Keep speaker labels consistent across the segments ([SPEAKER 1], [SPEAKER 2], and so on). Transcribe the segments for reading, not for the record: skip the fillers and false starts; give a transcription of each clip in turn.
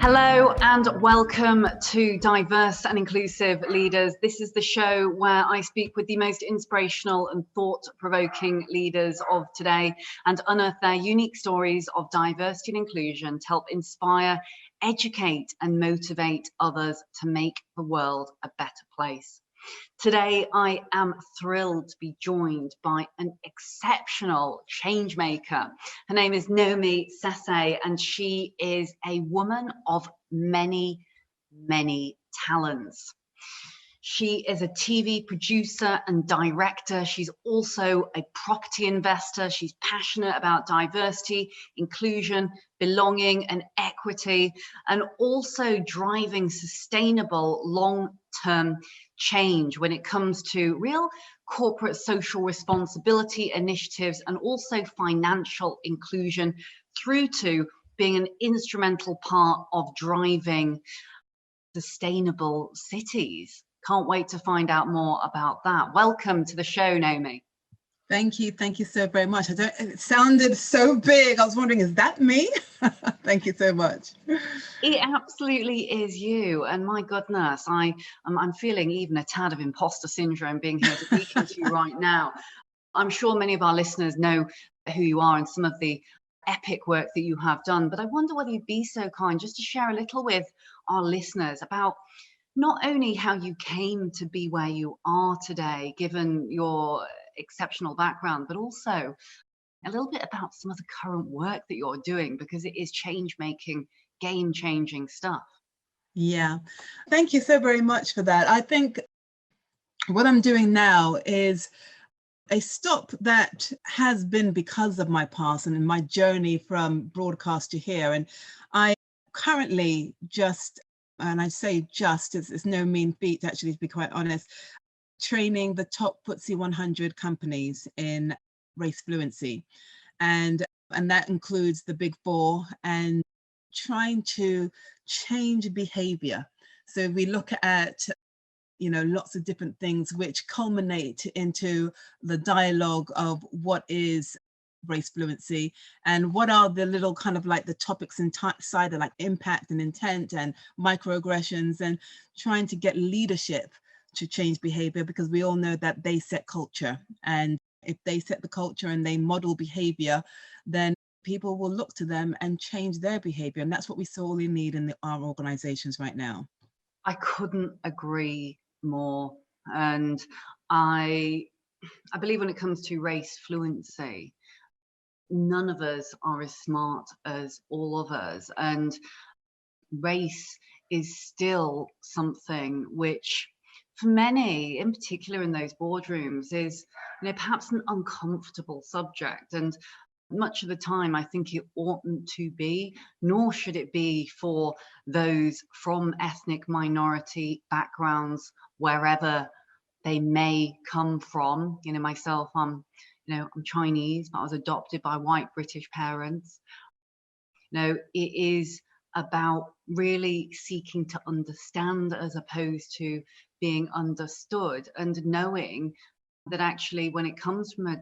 [SPEAKER 1] Hello and welcome to Diverse and Inclusive Leaders. This is the show where I speak with the most inspirational and thought-provoking leaders of today and unearth their unique stories of diversity and inclusion to help inspire, educate and motivate others to make the world a better place. Today, I am thrilled to be joined by an exceptional change maker. Her name is Naomi Sesay, and she is a woman of many, many talents. She is a TV producer and director. She's also a property investor. She's passionate about diversity, inclusion, belonging, and equity, and also driving sustainable long-term change when it comes to real corporate social responsibility initiatives and also financial inclusion, through to being an instrumental part of driving sustainable cities. Can't wait to find out more about that. Welcome to the show, Naomi.
[SPEAKER 2] Thank you so very much. It sounded so big. I was wondering, is that me? Thank you so much.
[SPEAKER 1] It absolutely is you. And my goodness, I'm feeling even a tad of imposter syndrome being here speaking to you right now. I'm sure many of our listeners know who you are and some of the epic work that you have done, but I wonder whether you'd be so kind just to share a little with our listeners about not only how you came to be where you are today, given your exceptional background, but also a little bit about some of the current work that you're doing, because it is change-making, game-changing stuff.
[SPEAKER 2] Yeah, thank you so very much for that. I think what I'm doing now is a stop that has been because of my past and my journey from broadcast to here. And I currently just, and I say just, it's no mean feat actually, to be quite honest, training the top FTSE 100 companies in race fluency. And that includes the big four, and trying to change behavior. So we look at, lots of different things which culminate into the dialogue of what is race fluency and what are the little kind of like the topics inside of like impact and intent and microaggressions, and trying to get leadership to change behavior, because we all know that they set culture, and if they set the culture and they model behavior, then people will look to them and change their behavior. And that's what we sorely need in our organizations right now.
[SPEAKER 1] I couldn't agree more. And I believe when it comes to race fluency, none of us are as smart as all of us. And race is still something which, for many, in particular in those boardrooms, is perhaps an uncomfortable subject. And much of the time, I think it oughtn't to be, nor should it be for those from ethnic minority backgrounds, wherever they may come from. Myself, I'm Chinese, but I was adopted by white British parents. It is about really seeking to understand as opposed to being understood, and knowing that actually when it comes from a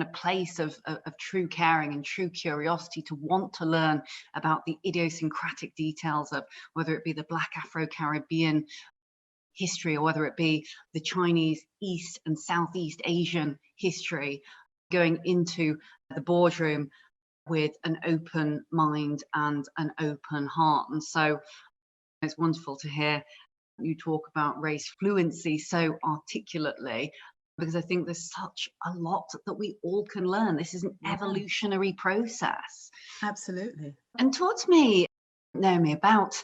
[SPEAKER 1] place of true caring and true curiosity, to want to learn about the idiosyncratic details of whether it be the Black Afro-Caribbean history or whether it be the Chinese East and Southeast Asian history, going into the boardroom with an open mind and an open heart. And so it's wonderful to hear you talk about race fluency so articulately, because I think there's such a lot that we all can learn. This is an evolutionary process.
[SPEAKER 2] Absolutely.
[SPEAKER 1] And talk to me, Naomi, about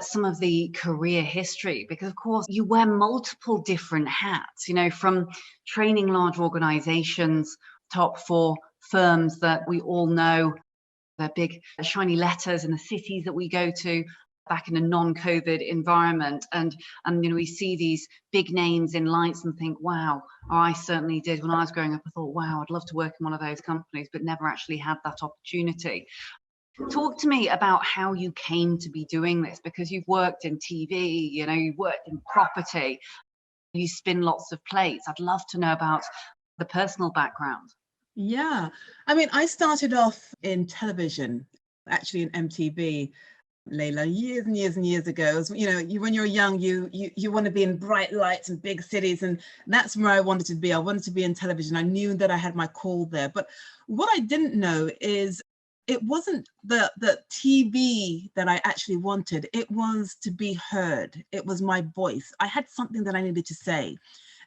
[SPEAKER 1] some of the career history, because of course you wear multiple different hats, from training large organizations, top four firms that we all know, the big shiny letters in the cities that we go to, back in a non-COVID environment, and we see these big names in lights and think, wow, I certainly did when I was growing up. I thought, wow, I'd love to work in one of those companies, but never actually had that opportunity. Talk to me about how you came to be doing this, because you've worked in TV, you've worked in property, you spin lots of plates. I'd love to know about the personal background.
[SPEAKER 2] Yeah, I mean, I started off in television, actually in MTV, Leila, years and years and years ago. When you're young, you want to be in bright lights and big cities, and that's where I wanted to be. I wanted to be in television. I knew that I had my call there. But what I didn't know is it wasn't the TV that I actually wanted. It was to be heard. It was my voice. I had something that I needed to say.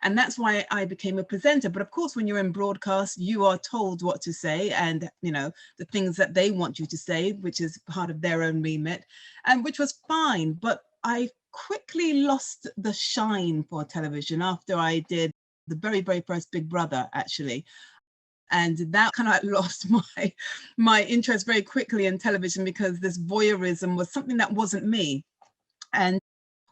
[SPEAKER 2] And that's why I became a presenter. But of course, when you're in broadcast, you are told what to say and, the things that they want you to say, which is part of their own remit, and which was fine. But I quickly lost the shine for television after I did the very, very first Big Brother, actually. And that kind of lost my interest very quickly in television, because this voyeurism was something that wasn't me. And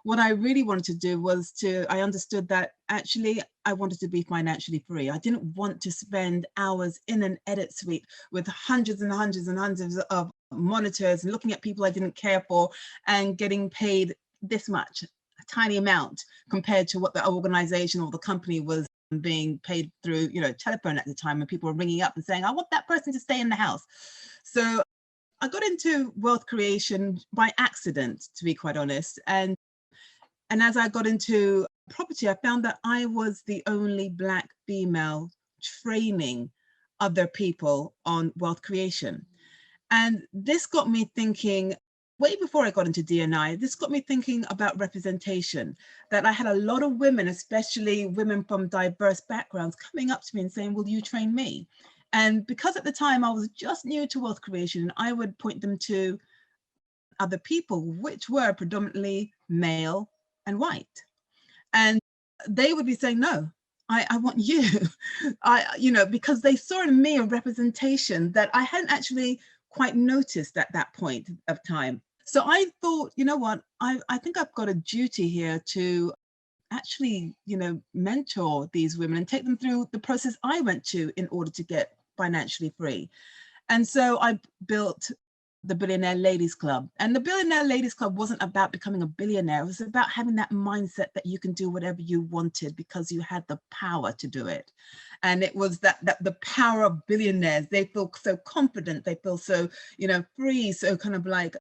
[SPEAKER 2] what I really wanted to do was I understood that actually I wanted to be financially free. I didn't want to spend hours in an edit suite with hundreds and hundreds and hundreds of monitors and looking at people I didn't care for and getting paid this much, a tiny amount compared to what the organization or the company was being paid through, telephone at the time, and people were ringing up and saying, I want that person to stay in the house. So I got into wealth creation by accident, to be quite honest. And as I got into property, I found that I was the only Black female training other people on wealth creation. And this got me thinking, way before I got into D&I, this got me thinking about representation, that I had a lot of women, especially women from diverse backgrounds, coming up to me and saying, will you train me? And because at the time I was just new to wealth creation, I would point them to other people, which were predominantly male and white. And they would be saying, no, I want you, because they saw in me a representation that I hadn't actually quite noticed at that point of time. So I thought, you know what, I think I've got a duty here to actually, mentor these women and take them through the process I went to in order to get financially free. And so I built the Billionaire Ladies Club. And the Billionaire Ladies Club wasn't about becoming a billionaire. It was about having that mindset that you can do whatever you wanted because you had the power to do it. And it was that the power of billionaires. They feel so confident. They feel so, free, so kind of like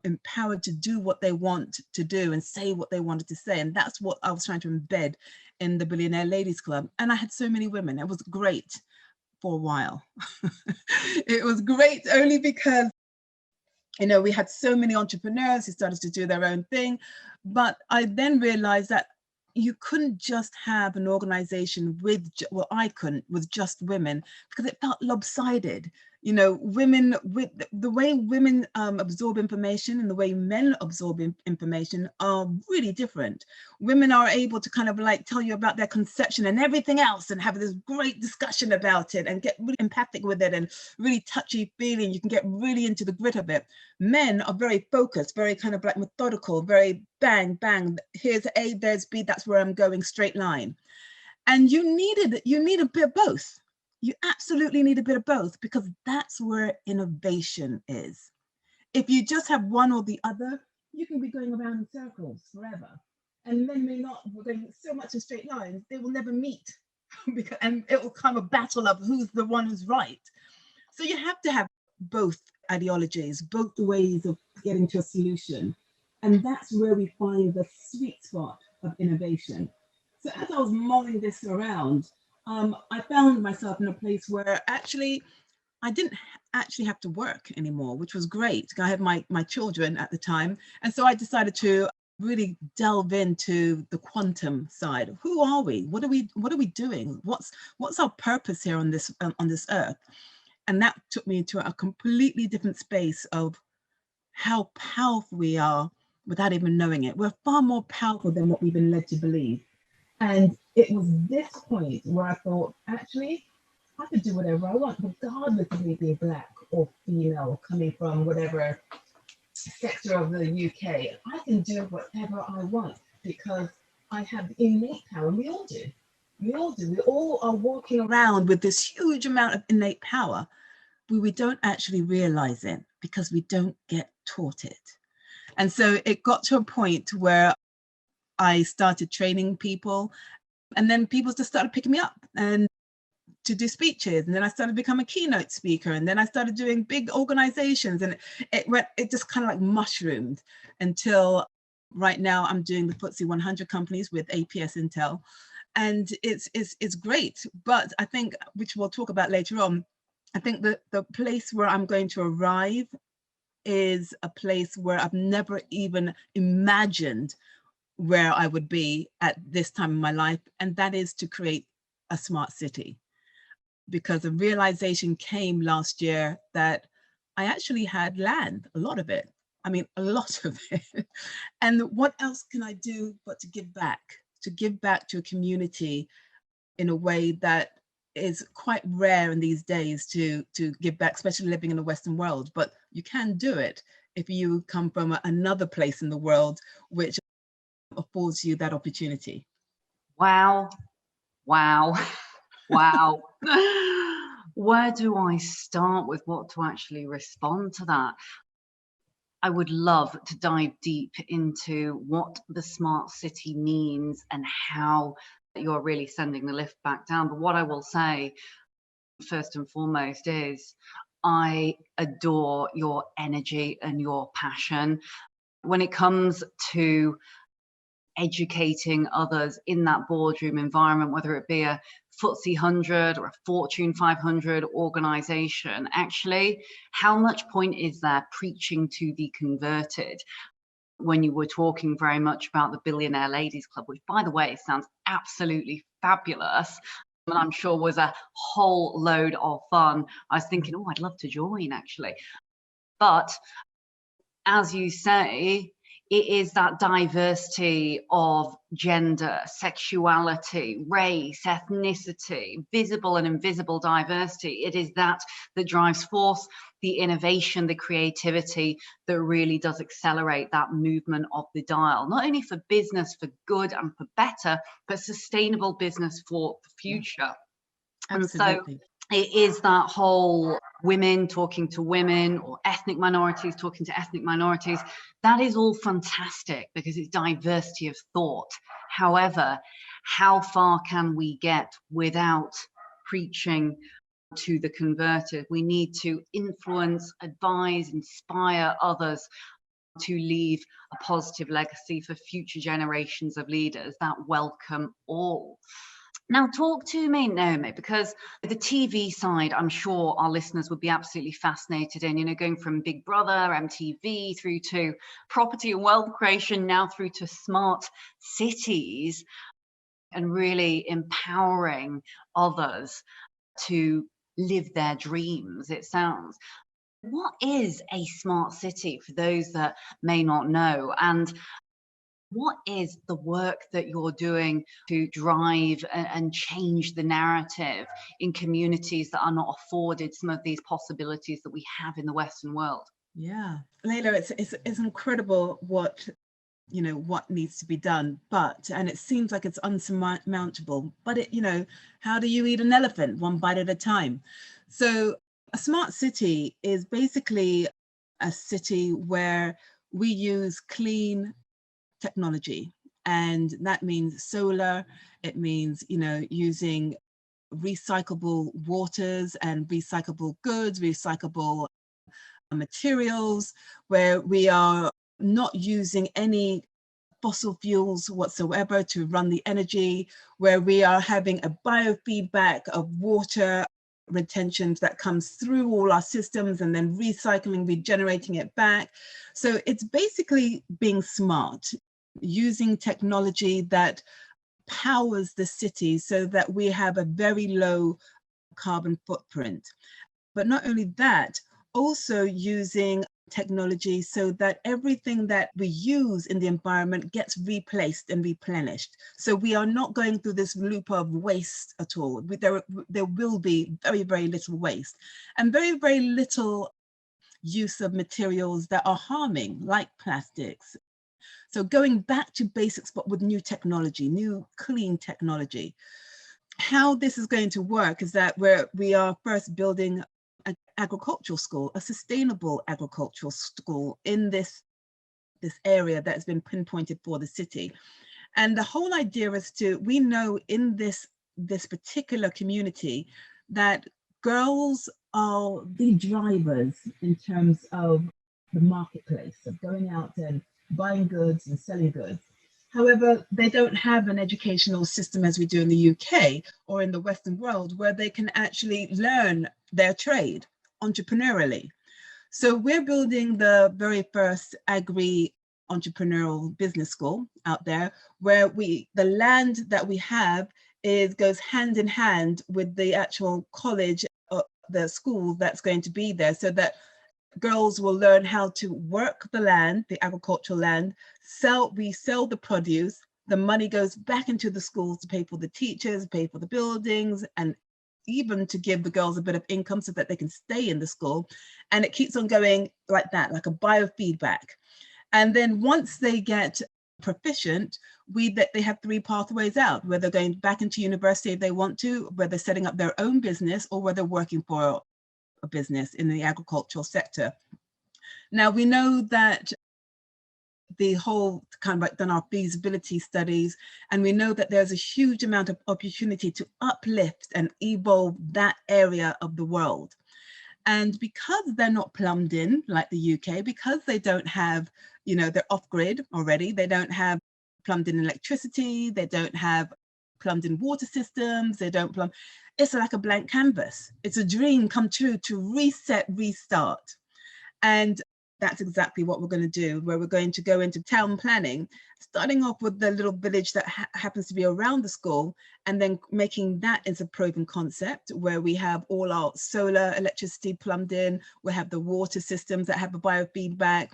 [SPEAKER 2] empowered to do what they want to do and say what they wanted to say. And that's what I was trying to embed in the Billionaire Ladies Club. And I had so many women. It was great for a while. It was great only because we had so many entrepreneurs who started to do their own thing. But I then realized that you couldn't just have an organization I couldn't, with just women, because it felt lopsided. Women, with the way women absorb information and the way men absorb information are really different. Women are able to kind of like tell you about their conception and everything else and have this great discussion about it and get really empathic with it and really touchy feeling. You can get really into the grit of it. Men are very focused, very kind of like methodical, very bang, bang. Here's A, there's B, that's where I'm going, straight line. And you need a bit of both. You absolutely need a bit of both, because that's where innovation is. If you just have one or the other, you can be going around in circles forever. And men may not be going so much in straight lines, they will never meet. And it will come a battle of who's the one who's right. So you have to have both ideologies, both ways of getting to a solution. And that's where we find the sweet spot of innovation. So as I was mulling this around, I found myself in a place where actually I didn't actually have to work anymore, which was great. I had my children at the time. And so I decided to really delve into the quantum side. Who are we? What are we doing? What's our purpose here on this earth? And that took me to a completely different space of how powerful we are without even knowing it. We're far more powerful than what we've been led to believe. And it was this point where I thought, actually, I could do whatever I want, regardless of me being Black or female, coming from whatever sector of the UK. I can do whatever I want because I have innate power. And we all do. We all do. We all are walking around with this huge amount of innate power, but we don't actually realize it because we don't get taught it. And so it got to a point where I started training people, and then people just started picking me up and to do speeches, and then I started to become a keynote speaker, and then I started doing big organizations, and it just kind of like mushroomed until right now I'm doing the FTSE 100 companies with APS Intel, and it's great. But I think, which we'll talk about later on, I think that the place where I'm going to arrive is a place where I've never even imagined where I would be at this time in my life, and that is to create a smart city. Because a realization came last year that I actually had land, a lot of it. I mean, a lot of it. And what else can I do but to give back to a community in a way that is quite rare in these days to give back, especially living in the Western world. But you can do it if you come from another place in the world which affords you that opportunity.
[SPEAKER 1] Wow, wow, wow. Where do I start with what to actually respond to that? I would love to dive deep into what the smart city means and how you're really sending the lift back down. But what I will say first and foremost is I adore your energy and your passion. When it comes to educating others in that boardroom environment, whether it be a FTSE 100 or a Fortune 500 organization, actually, how much point is there preaching to the converted? When you were talking very much about the Billionaire Ladies Club, which, by the way, sounds absolutely fabulous, and I'm sure was a whole load of fun. I was thinking, oh, I'd love to join, actually. But as you say, it is that diversity of gender, sexuality, race, ethnicity, visible and invisible diversity. It is that drives forth the innovation, the creativity that really does accelerate that movement of the dial, not only for business, for good and for better, but sustainable business for the future.
[SPEAKER 2] Absolutely.
[SPEAKER 1] And so it is that whole women talking to women or ethnic minorities talking to ethnic minorities. That is all fantastic because it's diversity of thought. However, how far can we get without preaching to the converted? We need to influence, advise, inspire others to leave a positive legacy for future generations of leaders that welcome all. Now, talk to me, Naomi, because the TV side, I'm sure our listeners would be absolutely fascinated in, going from Big Brother, MTV, through to property and wealth creation, now through to smart cities, and really empowering others to live their dreams, it sounds. What is a smart city for those that may not know? And what is the work that you're doing to drive and change the narrative in communities that are not afforded some of these possibilities that we have in the Western world?
[SPEAKER 2] Yeah, Leila, it's incredible what needs to be done, and it seems like it's unsurmountable, but how do you eat an elephant? One bite at a time. So a smart city is basically a city where we use clean technology, and that means solar, it means using recyclable waters and recyclable goods, recyclable materials, where we are not using any fossil fuels whatsoever to run the energy, where we are having a biofeedback of water retention that comes through all our systems and then recycling, regenerating it back. So it's basically being smart, using technology that powers the city so that we have a very low carbon footprint. But not only that, also using technology so that everything that we use in the environment gets replaced and replenished. So we are not going through this loop of waste at all. There will be very, very little waste and very, very little use of materials that are harming, like plastics. So going back to basics, but with new technology, new clean technology. How this is going to work is that we are first building an agricultural school, a sustainable agricultural school in this area that has been pinpointed for the city. And the whole idea is we know in this particular community that girls are the drivers in terms of the marketplace, of going out and buying goods and selling goods. However, they don't have an educational system as we do in the UK or in the Western world where they can actually learn their trade entrepreneurially. So we're building the very first agri entrepreneurial business school out there, where the land that we have goes hand in hand with the actual college, the school that's going to be there, so that girls will learn how to work the land, the agricultural land, we sell the produce, the money goes back into the schools to pay for the teachers, pay for the buildings, and even to give the girls a bit of income so that they can stay in the school. And it keeps on going like that, like a biofeedback. And then once they get proficient, they have 3 pathways out, where they're going back into university if they want to, where they're setting up their own business, or where they're working for a business in the agricultural sector. Now, we know that the whole kind of like done our feasibility studies, and we know that there's a huge amount of opportunity to uplift and evolve that area of the world. And because they're not plumbed in like the UK, because they don't have, they're off grid already, they don't have plumbed in electricity, they don't have plumbed in water systems, it's like a blank canvas. It's a dream come true to reset, restart. And that's exactly what we're going to do, where we're going to go into town planning, starting off with the little village that happens to be around the school, and then making that into a proven concept where we have all our solar electricity plumbed in, we have the water systems that have a biofeedback,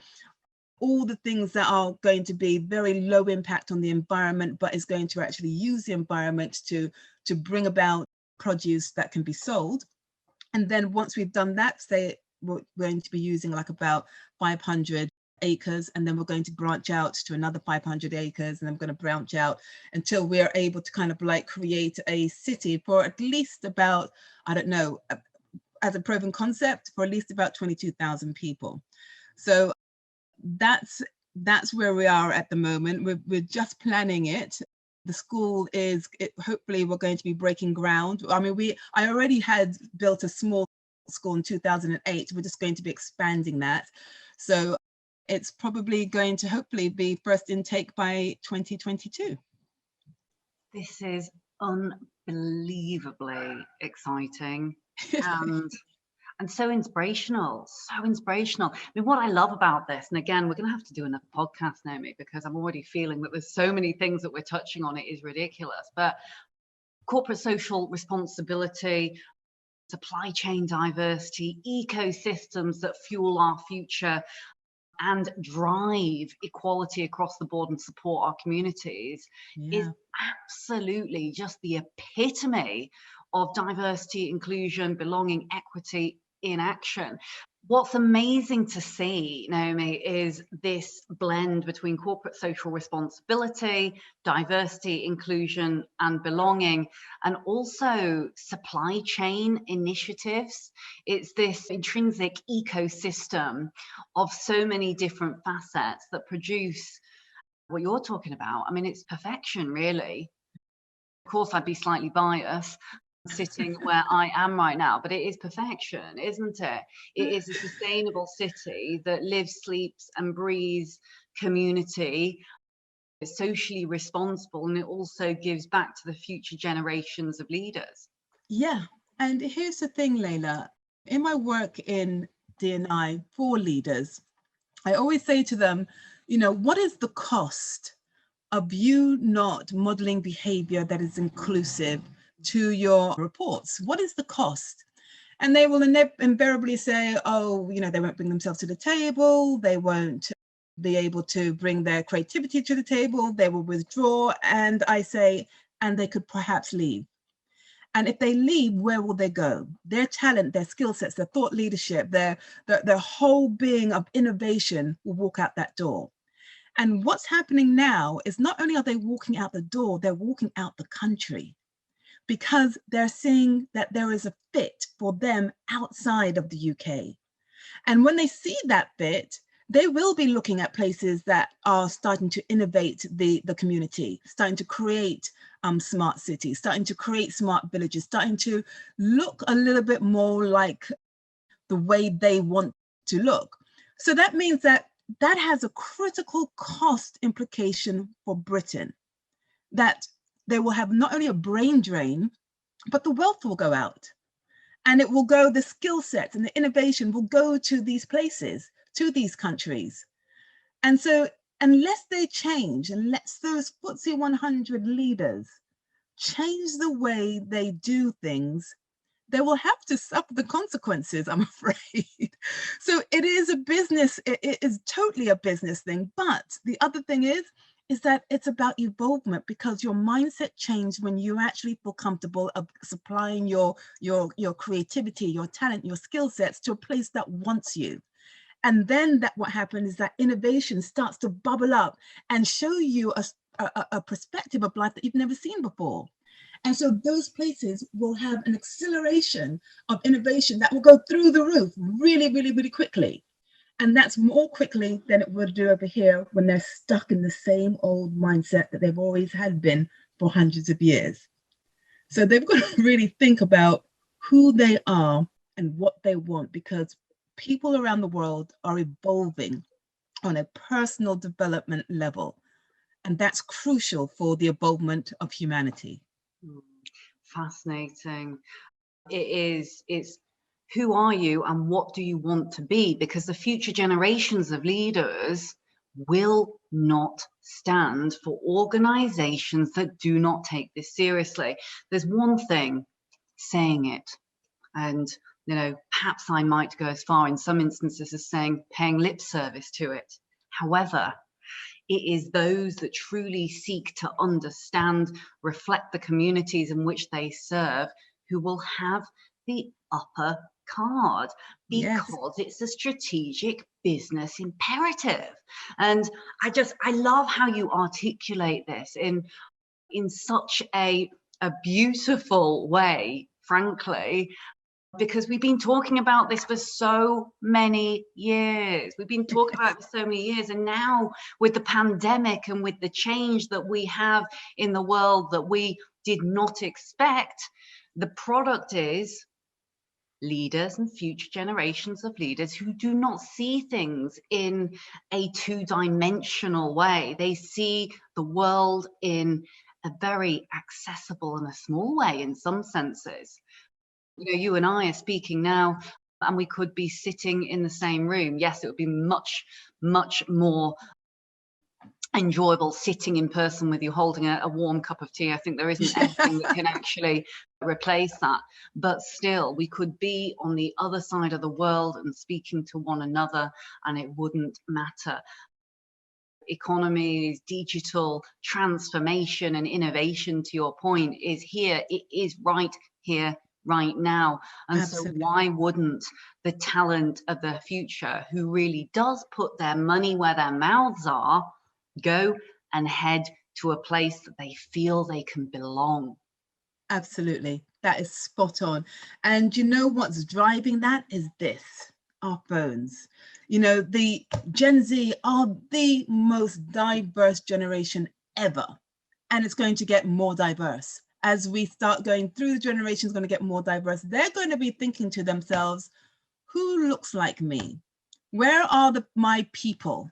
[SPEAKER 2] all the things that are going to be very low impact on the environment, but is going to actually use the environment to bring about produce that can be sold. And then once we've done that, say we're going to be using like about 500 acres, and then we're going to branch out to another 500 acres, and I'm going to branch out until we're able to kind of like create a city for at least about, I don't know, as a proven concept, for at least about 22,000 people. So that's where we are at the moment. We're just planning it. The school hopefully we're going to be breaking ground. I mean, I already had built a small school in 2008. We're just going to be expanding that. So it's probably going to hopefully be first intake by 2022.
[SPEAKER 1] This is unbelievably exciting and so inspirational, so inspirational. I mean, what I love about this, and again, we're going to have to do another podcast, Naomi, because I'm already feeling that there's so many things that we're touching on, it is ridiculous. But corporate social responsibility, supply chain diversity, ecosystems that fuel our future and drive equality across the board and support our communities is absolutely just the epitome of diversity, inclusion, belonging, equity in action. What's amazing to see, Naomi, is this blend between corporate social responsibility, diversity, inclusion, and belonging, and also supply chain initiatives. It's this intrinsic ecosystem of so many different facets that produce what you're talking about. I mean, it's perfection, really. Of course, I'd be slightly biased sitting where I am right now, but it is perfection, isn't it? It is a sustainable city that lives, sleeps, and breathes community. It's socially responsible, and it also gives back to the future generations of leaders.
[SPEAKER 2] Yeah, and here's the thing, Leila. In my work in D&I for leaders, I always say to them, what is the cost of you not modeling behavior that is inclusive to your reports? What is the cost? And they will invariably say, oh, they won't bring themselves to the table, they won't be able to bring their creativity to the table, they will withdraw. And I say, and they could perhaps leave. And if they leave, where will they go? Their talent, their skill sets, their thought leadership, their whole being of innovation will walk out that door. And what's happening now is not only are they walking out the door, they're walking out the country, because they're seeing that there is a fit for them outside of the UK. And when they see that fit, they will be looking at places that are starting to innovate the community, starting to create smart cities, starting to create smart villages, starting to look a little bit more like the way they want to look. So that means that has a critical cost implication for Britain, that they will have not only a brain drain, but the wealth will go out. And it will go, the skill sets and the innovation will go to these places, to these countries. And so unless they change, unless those FTSE 100 leaders change the way they do things, they will have to suffer the consequences, I'm afraid. So it is a business, it is totally a business thing. But the other thing is that it's about evolvement, because your mindset changes when you actually feel comfortable of supplying your creativity, your talent, your skill sets to a place that wants you. And then what happens is that innovation starts to bubble up and show you a perspective of life that you've never seen before. And so those places will have an acceleration of innovation that will go through the roof really, really, really quickly. And that's more quickly than it would do over here when they're stuck in the same old mindset that they've always had been for hundreds of years. So they've got to really think about who they are and what they want, because people around the world are evolving on a personal development level. And that's crucial for the evolvement of humanity.
[SPEAKER 1] Fascinating. It's who are you and what do you want to be? Because the future generations of leaders will not stand for organizations that do not take this seriously. There's one thing saying it, and perhaps I might go as far in some instances as saying paying lip service to it. However, it is those that truly seek to understand, reflect the communities in which they serve, who will have the upper card, because it's a strategic business imperative. And I love how you articulate this in such a beautiful way, frankly, because we've been talking about this for so many years. We've been talking about it for so many years. And now with the pandemic and with the change that we have in the world that we did not expect, the product is leaders and future generations of leaders who do not see things in a two-dimensional way. They see the world in a very accessible and a small way in some senses. You and I are speaking now, and we could be sitting in the same room. Yes, it would be much, much more enjoyable sitting in person with you holding a warm cup of tea. I think there isn't anything that can actually replace that. But still, we could be on the other side of the world and speaking to one another, and it wouldn't matter. Economies, digital transformation and innovation, to your point, is here. It is right here, right now. And Absolutely. So why wouldn't the talent of the future, who really does put their money where their mouths are, go and head to a place that they feel they can belong?
[SPEAKER 2] Absolutely. That is spot on. And you know what's driving that is this: our phones. The Gen Z are the most diverse generation ever, and it's going to get more diverse. As we start going through, the generation is going to get more diverse. They're going to be thinking to themselves, who looks like me? Where are my people?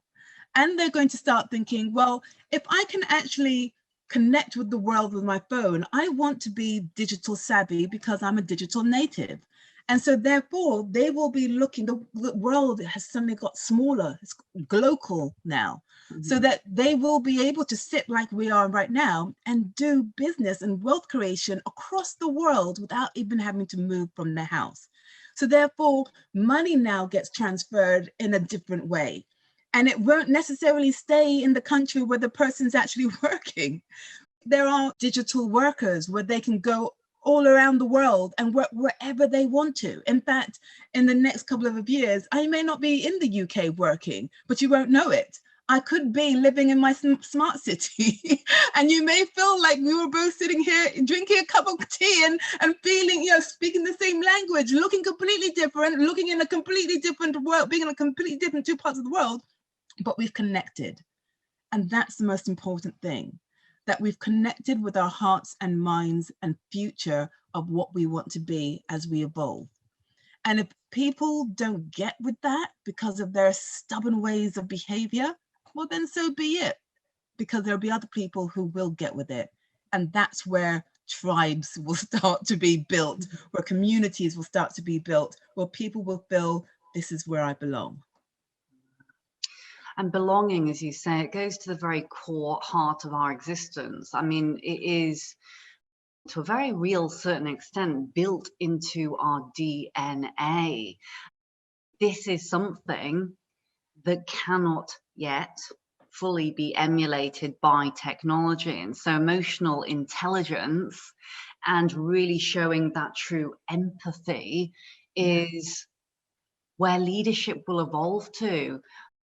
[SPEAKER 2] And they're going to start thinking, well, if I can actually connect with the world with my phone, I want to be digital savvy because I'm a digital native. And so therefore, they will be looking, the world has suddenly got smaller, it's global now, so that they will be able to sit like we are right now and do business and wealth creation across the world without even having to move from their house. So therefore, money now gets transferred in a different way. And it won't necessarily stay in the country where the person's actually working. There are digital workers where they can go all around the world and work wherever they want to. In fact, in the next couple of years, I may not be in the UK working, but you won't know it. I could be living in my smart city and you may feel like we were both sitting here drinking a cup of tea and feeling, speaking the same language, looking completely different, looking in a completely different world, being in a completely different two parts of the world, but we've connected. And that's the most important thing. that we've connected with our hearts and minds and future of what we want to be as we evolve. And if people don't get with that because of their stubborn ways of behavior, well, then so be it, because there'll be other people who will get with it. And that's where tribes will start to be built, where communities will start to be built, where people will feel this is where I belong.
[SPEAKER 1] And belonging, as you say, it goes to the very core heart of our existence. I mean, it is, to a very real certain extent, built into our DNA. This is something that cannot yet fully be emulated by technology. And so emotional intelligence and really showing that true empathy is where leadership will evolve to.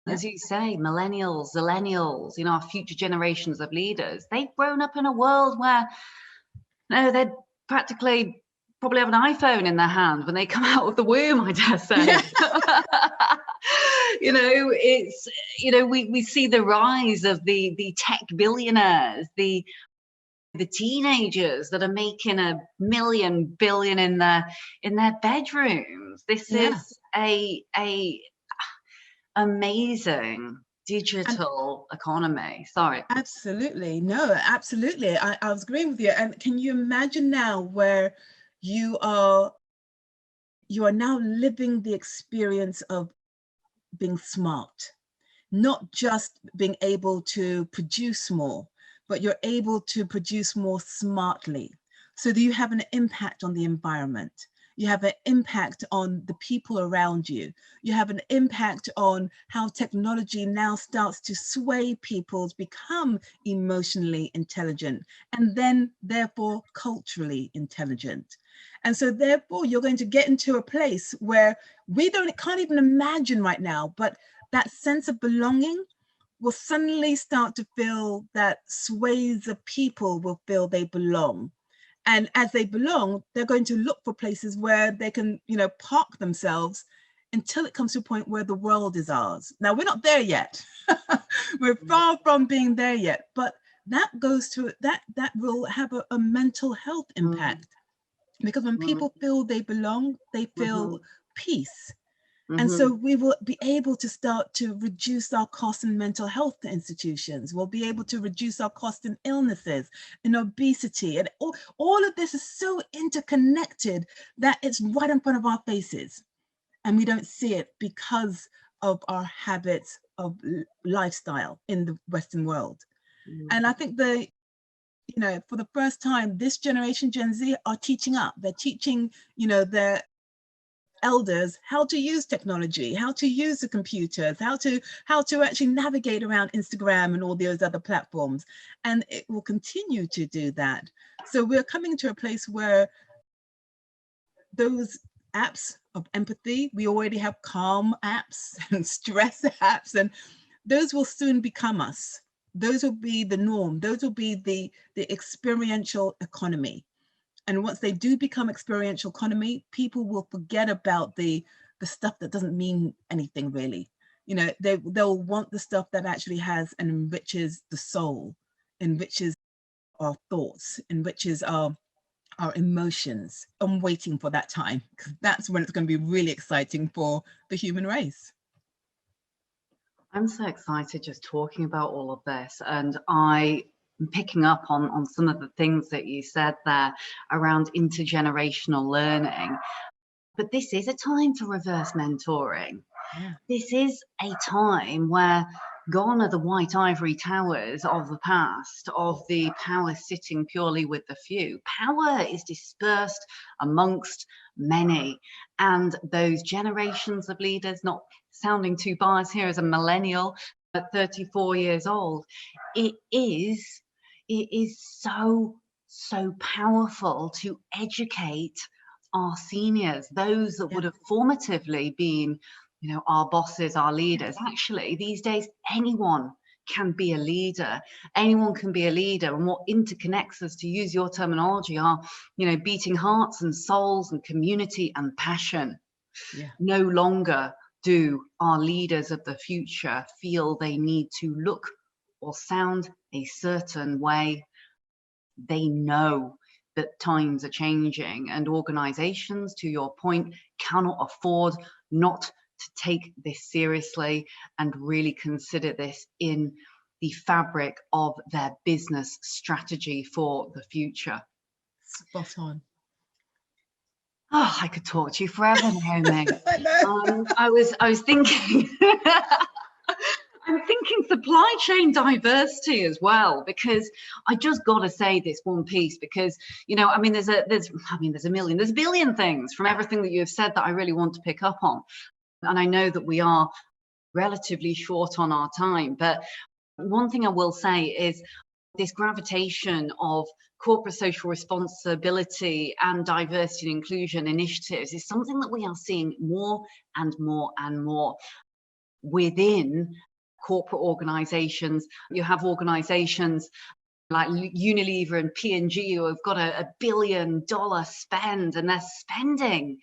[SPEAKER 1] As you say, millennials, zillennials, you know, our future generations of leaders, they've grown up in a world where, no, they'd practically probably have an iPhone in their hand when they come out of the womb, I dare say. You know, it's, you know, we see the rise of the tech billionaires, the teenagers that are making $1 million, billion in their bedrooms. This is a amazing digital economy. Sorry.
[SPEAKER 2] Absolutely. No, absolutely. I was agreeing with you. And can you imagine now where you are now living the experience of being smart, not just being able to produce more, but you're able to produce more smartly, so that you have an impact on the environment. You have an impact on the people around you. You have an impact on how technology now starts to sway people to become emotionally intelligent, and then therefore culturally intelligent. And so therefore you're going to get into a place where we can't even imagine right now, but that sense of belonging will suddenly start to feel that swathes of people will feel they belong. And as they belong, they're going to look for places where they can, you know, park themselves until it comes to a point where the world is ours. Now, we're not there yet. We're far from being there yet, but that goes to, that will have a mental health impact. Because when people feel they belong, they feel peace. And so we will be able to start to reduce our costs in mental health institutions. We'll be able to reduce our costs in illnesses, in obesity. And all of this is so interconnected that it's right in front of our faces. And we don't see it because of our habits of lifestyle in the Western world. And I think you know, for the first time, this generation, Gen Z, are teaching up. They're teaching, you know, their elders how to use technology, how to use the computers, how to actually navigate around Instagram and all those other platforms. And it will continue to do that. So we're coming to a place where those apps of empathy, we already have calm apps and stress apps, and those will soon become us. Those will be the norm. Those will be the experiential economy. And once they do become experiential economy, people will forget about the stuff that doesn't mean anything really. You know, they'll want the stuff that actually has and enriches the soul, enriches our thoughts, enriches our emotions. I'm waiting for that time, because that's when it's going to be really exciting for the human race.
[SPEAKER 1] I'm so excited just talking about all of this, and I'm picking up on some of the things that you said there around intergenerational learning. But this is a time for reverse mentoring.
[SPEAKER 2] Yeah.
[SPEAKER 1] This is a time where gone are the white ivory towers of the past, of the power sitting purely with the few. Power is dispersed amongst many, and those generations of leaders, not sounding too biased here as a millennial at 34 years old, it is so powerful to educate our seniors, those that would have formatively been, you know, our bosses, our leaders. Actually, these days, anyone can be a leader. Anyone can be a leader. And what interconnects us, to use your terminology, are, you know, beating hearts and souls and community and passion.
[SPEAKER 2] Yeah.
[SPEAKER 1] No longer do our leaders of the future feel they need to look or sound a certain way, they know that times are changing, and organizations, to your point, cannot afford not to take this seriously and really consider this in the fabric of their business strategy for the future.
[SPEAKER 2] Spot on.
[SPEAKER 1] Oh, I could talk to you forever, Naomi.
[SPEAKER 2] I know.
[SPEAKER 1] I was thinking, I'm thinking supply chain diversity as well, because I just got to say this one piece, because, you know, I mean, there's a billion things from everything that you have said that I really want to pick up on. And I know that we are relatively short on our time, but one thing I will say is this gravitation of corporate social responsibility and diversity and inclusion initiatives is something that we are seeing more and more and more within corporate organizations. You have organizations like Unilever and P&G who have got a $1 billion spend, and they're spending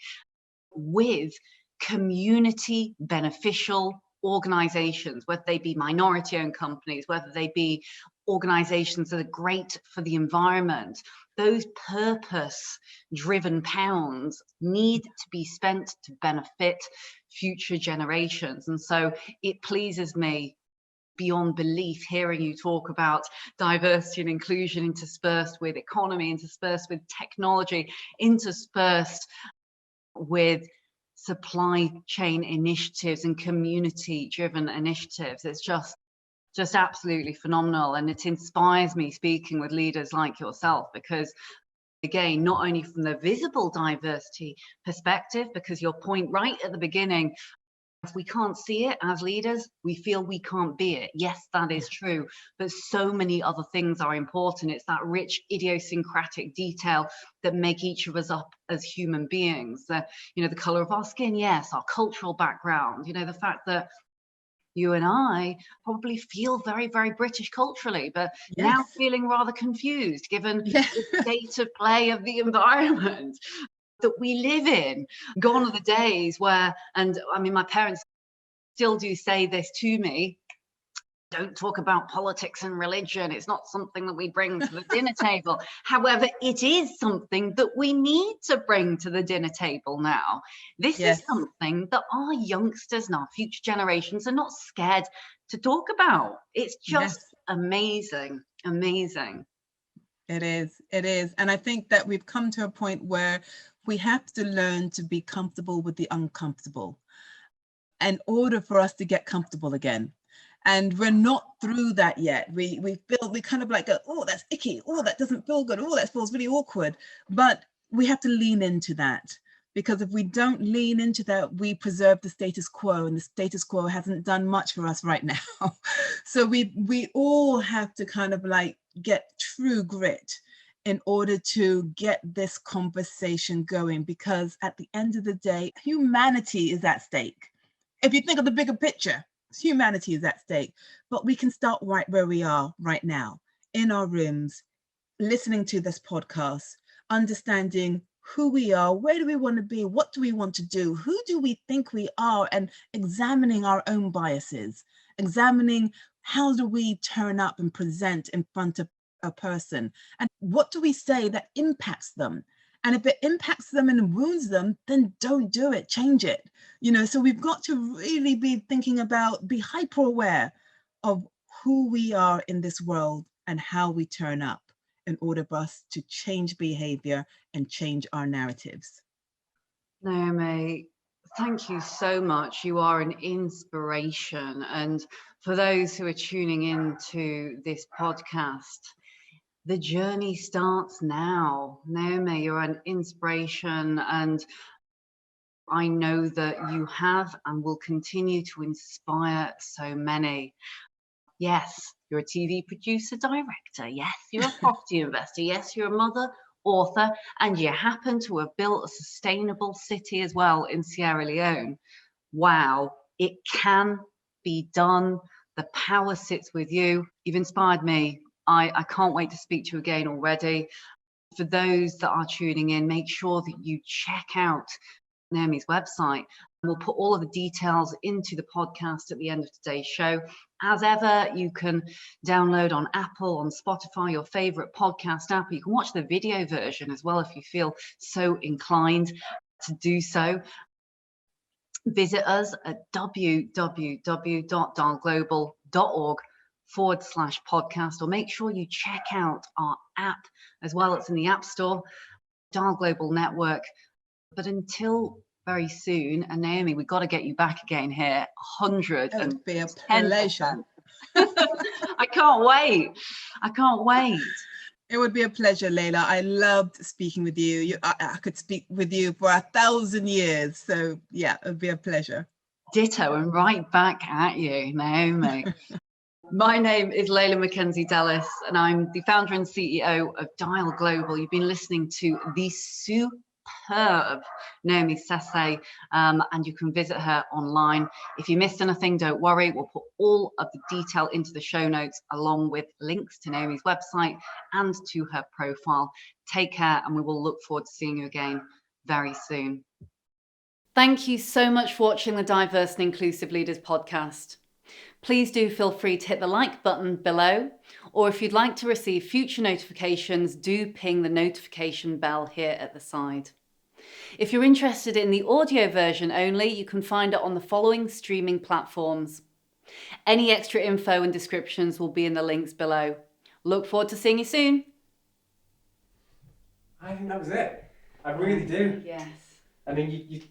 [SPEAKER 1] with community beneficial organizations, whether they be minority owned companies, whether they be organizations that are great for the environment. Those purpose driven pounds need to be spent to benefit future generations. And so it pleases me beyond belief hearing you talk about diversity and inclusion interspersed with economy, interspersed with technology, interspersed with supply chain initiatives and community driven initiatives. It's just absolutely phenomenal, and it inspires me speaking with leaders like yourself, because again, not only from the visible diversity perspective, because your point right at the beginning, if we can't see it as leaders, we feel we can't be it. Yes, that is true, but so many other things are important. It's that rich idiosyncratic detail that make each of us up as human beings. You know, the color of our skin, yes, our cultural background, you know, the fact that you and I probably feel very, very British culturally, but now feeling rather confused given the state of play of the environment that we live in. Gone are the days where, and I mean, my parents still do say this to me, don't talk about politics and religion. It's not something that we bring to the dinner table. However, it is something that we need to bring to the dinner table now. This is something that our youngsters and our future generations are not scared to talk about. It's just amazing, amazing.
[SPEAKER 2] It is. It is. And I think that we've come to a point where we have to learn to be comfortable with the uncomfortable in order for us to get comfortable again. And we're not through that yet. We kind of like go, oh, that's icky. Oh, that doesn't feel good. Oh, that feels really awkward. But we have to lean into that, because if we don't lean into that, we preserve the status quo, and the status quo hasn't done much for us right now. So we all have to kind of like get true grit in order to get this conversation going, because at the end of the day, humanity is at stake. If you think of the bigger picture, humanity is at stake, but we can start right where we are right now, in our rooms, listening to this podcast, understanding who we are, where do we want to be, what do we want to do, who do we think we are, and examining our own biases, examining how do we turn up and present in front of a person, and what do we say that impacts them. And if it impacts them and wounds them, then don't do it, change it. You know, so we've got to really be thinking about, be hyper aware of who we are in this world and how we turn up in order for us to change behavior and change our narratives.
[SPEAKER 1] Naomi, thank you so much. You are an inspiration. And for those who are tuning into this podcast, the journey starts now. Naomi, you're an inspiration, and I know that you have and will continue to inspire so many. Yes, you're a TV producer, director. Yes, you're a property investor. Yes, you're a mother, author, and you happen to have built a sustainable city as well in Sierra Leone. Wow, it can be done. The power sits with you. You've inspired me. I can't wait to speak to you again already. For those that are tuning in, make sure that you check out Naomi's website. We'll put all of the details into the podcast at the end of today's show. As ever, you can download on Apple, on Spotify, your favorite podcast app. You can watch the video version as well if you feel so inclined to do so. Visit us at www.dialglobal.org/podcast, or make sure you check out our app as well. It's in the App Store, Dial Global Network. But until very soon, and Naomi, we've got to get you back again here. 100.
[SPEAKER 2] It would be a pleasure.
[SPEAKER 1] I can't wait. I can't wait.
[SPEAKER 2] It would be a pleasure, Leila. I loved speaking with you. I could speak with you for 1,000 years. So yeah, it would be a pleasure.
[SPEAKER 1] Ditto, and right back at you, Naomi. My name is Leila Mackenzie-Dellis, and I'm the founder and CEO of Dial Global. You've been listening to the superb Naomi Sesay, and you can visit her online. If you missed anything, don't worry. We'll put all of the detail into the show notes, along with links to Naomi's website and to her profile. Take care, and we will look forward to seeing you again very soon. Thank you so much for watching the Diverse and Inclusive Leaders podcast. Please do feel free to hit the like button below, or if you'd like to receive future notifications, do ping the notification bell here at the side. If you're interested in the audio version only, you can find it on the following streaming platforms. Any extra info and descriptions will be in the links below. Look forward to seeing you soon.
[SPEAKER 3] I think that was it. I really do.
[SPEAKER 1] Yes.
[SPEAKER 3] I mean, you